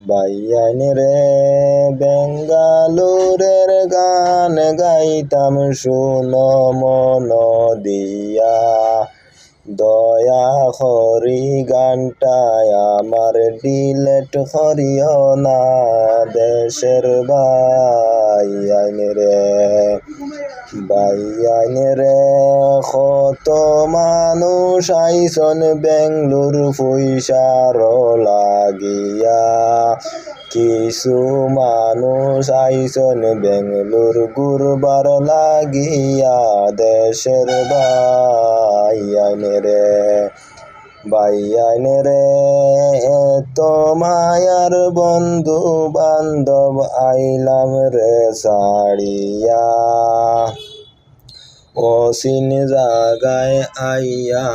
বাইয়ান রে বেঙ্গালুরের গান গাইতাম শুনো মন দিয়া, দয়া করি গানটায় আমার ডিলেট করিও না। দেশের বাইয়ান রে কত মানুষ আইসন বেঙ্গলুর পয়সার লাগিয়া, কিছু মানুষ আইসন বেঙ্গলুর ঘুরবার লাগিয়া। দেশের বাইয়ান রে এত মায়ার বন্ধু বান্ধব আইলাম রে ছাড়িয়া, অচিন জাগায় আইয়া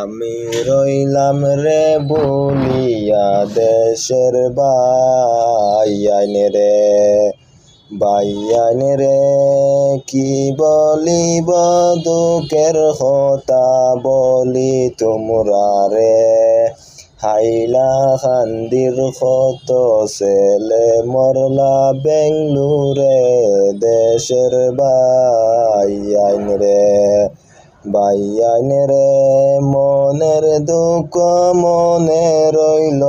আমি রইলাম রে বলিয়া। দেশের বাইয়ান রে কি বলিব দুঃখের কথা বলি তোমরা রে, হাইলা খান্দির কত ছেলে মরলা বেঙ্গলুরে। দেশের বাইয়ান রে মনের দুঃখ মনে রইল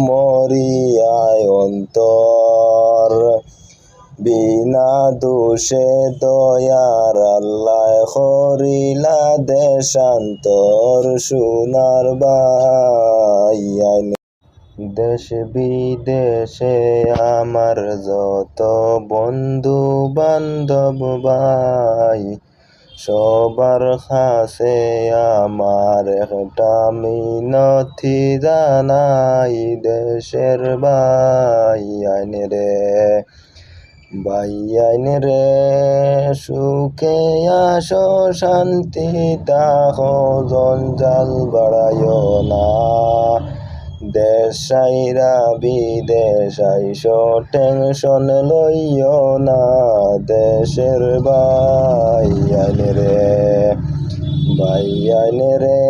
মরিয়ায় অন্তর, বিনা দোষে দয়ার আল্লাহ করিলা দেশান্তর। সোনার বাইয়ান দেশ বিদেশে আমার যত বন্ধু বান্ধব ভাই, সবার কাছে আমার একটা মিনতি জানাই। দেশের বাইয়ান রে সুখে আসো শান্তি তাহো, জঞ্জাল বাড়াইও না। দেশ সাইরা বিদেশ আইসো টেনশন লইও না। দেশের বাইয়ান রে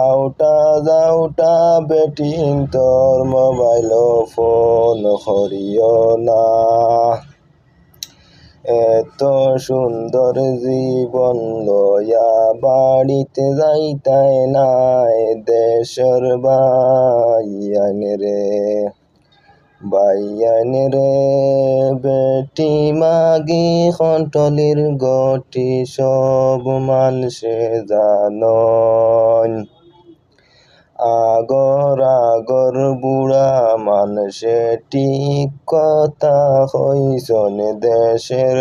আউটা যাউটা বেটিন তোর মোবাইল ফোন করিও না। এত সুন্দর জীবন লয়া বাড়িতে যাইতাই নাই। দেশের বাইয়ান রে বেটি মাগি কন্টলির গটি সব মানুষে জানন, আগর বুড়া মানুষে ঠিক কথা কইসন। দেশের